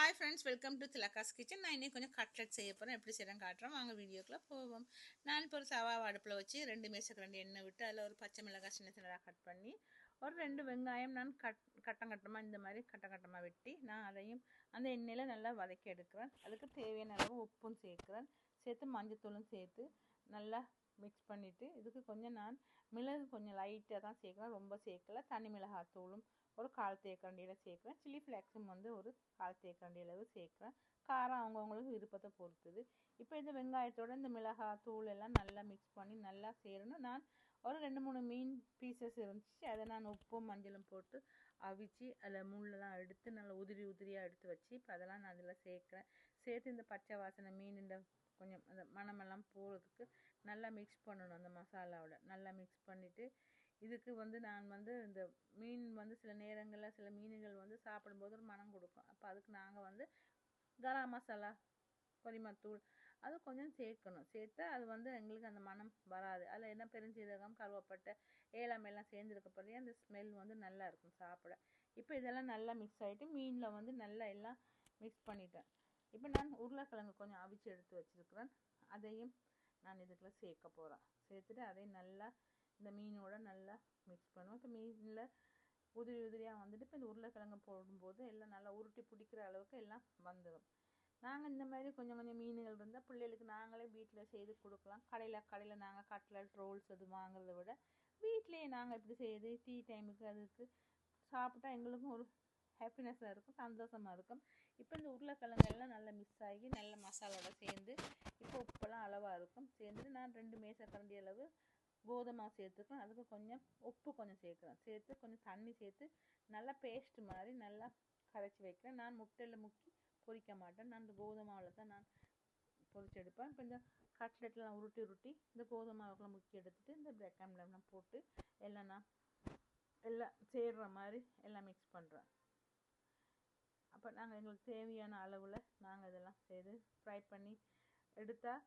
Hi friends, welcome to Thilaka's kitchen. நான் இன்னைக்கு கொஞ்சம் கட்லெட் செய்ய போகிறேன். எப்படி செய்கிறேன் காட்டுறேன், வாங்க வீடியோக்குள்ளே போவோம். நான் இப்போ ஒரு தவாவை அடுப்பில் வச்சு 2 மேசக்கரண்டி எண்ணெய் விட்டு அதில் ஒரு பச்சை மிளகாய் சின்ன சின்னதாக கட் பண்ணி ஒரு 2 வெங்காயம் நான் கட்டமாக இந்த மாதிரி கட்டமாக வெட்டி நான் அதையும் அந்த எண்ணெயில் நல்லா வதக்கி எடுக்கிறேன். அதுக்கு தேவையான அளவு உப்பும் சேர்க்குறேன். சேர்த்து மஞ்சத்தூளும் சேர்த்து நல்லா மிக்ஸ் பண்ணிவிட்டு இதுக்கு கொஞ்சம் நான் மிளகு கொஞ்சம் லைட்டாக தான் சேர்க்குறேன், ரொம்ப சேர்க்கலை. தனி மிளகாய் தூளும் ஒரு 1/4 தேக்கரண்டியில் சேர்க்குறேன். சில்லி ஃப்ளேக்ஸும் வந்து ஒரு 1/4 தேக்கரண்டி அளவு சேர்க்குறேன். காரம் அவங்கவுங்களுக்கு விருப்பத்தை பொறுத்துது. இப்போ இந்த வெங்காயத்தோட இந்த மிளகாய் தூள் எல்லாம் நல்லா மிக்ஸ் பண்ணி நல்லா சேரணும். நான் ஒரு 2-3 மீன் பீசஸ் இருந்துச்சு, அதை நான் உப்பும் மஞ்சளும் போட்டு அவிச்சு அதில் முள்ளெல்லாம் எடுத்து நல்லா உதிரியாக எடுத்து வச்சு இப்போ அதெல்லாம் நான் அதில் சேர்க்குறேன். சேர்த்து இந்த பச்சை வாசனை மீன் இந்த கொஞ்சம் அந்த மணமெல்லாம் போகிறதுக்கு நல்லா மிக்ஸ் பண்ணணும். அந்த மசாலாவோட நல்லா மிக்ஸ் பண்ணிவிட்டு இதுக்கு வந்து நான் வந்து இந்த மீன் வந்து சில நேரங்களில் சில மீன்கள் வந்து சாப்பிடும்போது ஒரு மனம் கொடுக்கும். அப்போ அதுக்கு நாங்கள் வந்து கரம் மசாலா, கொரிமத்தூள் அது கொஞ்சம் சேர்க்கணும். சேர்த்தா அது வந்து எங்களுக்கு அந்த மனம் வராது. அதில் என்ன பெருஞ்சீரகம், கருவேப்பட்டை, ஏலம் எல்லாம் சேர்ந்துருக்கப்படுறே அந்த ஸ்மெல் வந்து நல்லா இருக்கும் சாப்பிட. இப்போ இதெல்லாம் நல்லா மிக்ஸ் ஆகிட்டு மீனில் வந்து நல்லா எல்லாம் மிக்ஸ் பண்ணிட்டேன். இப்போ நான் உருளைக்கிழங்கு கொஞ்சம் அவிச்சு எடுத்து வச்சுருக்கிறேன். அதையும் நான் இதுக்குள்ளே சேர்க்க போகிறேன். சேர்த்துட்டு அதையும் நல்லா இந்த மீனோட நல்லா மிக்ஸ் பண்ணுவோம். இப்போ மீனில் உதிரியாக வந்துட்டு இப்போ இந்த உருளைக்கிழங்கு போடும்போது எல்லாம் நல்லா உருட்டி பிடிக்கிற அளவுக்கு எல்லாம் வந்துடும். நாங்கள் இந்த மாதிரி கொஞ்சம் மீன்கள் இருந்தால் பிள்ளைகளுக்கு நாங்களே வீட்டில் செய்து கொடுக்கலாம். கடையில் நாங்கள் கட்லட், ரோல்ஸ் அது வாங்குறத விட வீட்டிலேயே நாங்கள் இப்படி செய்து டீ டைமுக்கு அதுக்கு சாப்பிட்டா எங்களுக்கும் ஒரு ஹாப்பினஸ்ஸாக இருக்கும், சந்தோஷமாக இருக்கும். இப்போ இந்த உருளைக்கிழங்கு எல்லாம் நல்லா மிக்ஸ் ஆகி நல்ல மசாலோட சேர்ந்து இப்போ உப்பெல்லாம் அளவாக இருக்கும். சேர்ந்துட்டு நான் 2 மேசக்கரண்டி அளவு கோதுமை சேர்த்துக்கிறேன். அதுக்கு கொஞ்சம் உப்பு கொஞ்சம் சேர்க்குறேன். சேர்த்து கொஞ்சம் தண்ணி சேர்த்து நல்லா பேஸ்ட் மாதிரி நல்லா கரைச்சி வைக்கிறேன். நான் முட்டையில் முக்கி பொரிக்க மாட்டேன், நான் இந்த கோதுமாவில் தான் நான் பொரிச்சு எடுப்பேன். இப்போ இந்த கட்லெட்லாம் உருட்டி இந்த கோதுமாவுக்குலாம் முக்கி எடுத்துகிட்டு இந்த பிரெட் ஆம்லெட்லாம் போட்டு எல்லாம் நான் எல்லாம் சேர்கிற மாதிரி எல்லாம் மிக்ஸ் பண்ணுறேன். அப்போ நாங்கள் எங்களுக்கு தேவையான அளவில் நாங்கள் இதெல்லாம் செய்து ஃப்ரை பண்ணி எடுத்தால்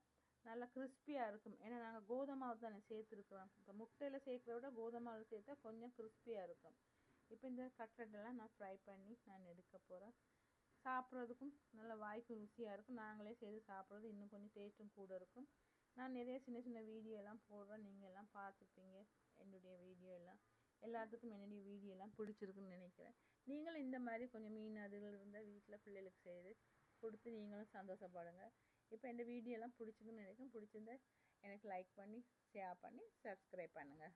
நல்லா கிறிஸ்பியாக இருக்கும். ஏன்னா நாங்கள் கோதுமாவை தானே சேர்த்துருக்குறோம். இப்போ முட்டையில் சேர்க்குறத விட கோதுமாவில் சேர்த்தா கொஞ்சம் கிறிஸ்பியாக இருக்கும். இப்போ இந்த கட்லெட்டெல்லாம் நான் ஃப்ரை பண்ணி நான் எடுக்க போகிறேன். சாப்பிட்றதுக்கும் நல்லா வாய்க்கு ருசியாக இருக்கும். நாங்களே செய்து சாப்பிட்றது இன்னும் கொஞ்சம் டேஸ்ட்டும் கூட இருக்கும். நான் நிறைய சின்ன வீடியோ எல்லாம் போடுறேன், நீங்கள் எல்லாம் பார்த்துப்பீங்க. என்னுடைய வீடியோ எல்லாம் எல்லாத்துக்கும் என்னுடைய வீடியோ எல்லாம் பிடிச்சிருக்குன்னு நினைக்கிறேன். நீங்களும் இந்த மாதிரி கொஞ்சம் மீன் அதுகள் இருந்தால் வீட்டில் பிள்ளைகளுக்கு செய்து கொடுத்து நீங்களும் சந்தோஷப்படுங்க. இப்போ இந்த வீடியோலாம் பிடிச்சிருக்குன்னு நினைக்கிறேன். பிடிச்சிருந்தா எனக்கு லைக் பண்ணி, ஷேர் பண்ணி, சப்ஸ்கிரைப் பண்ணுங்கள்.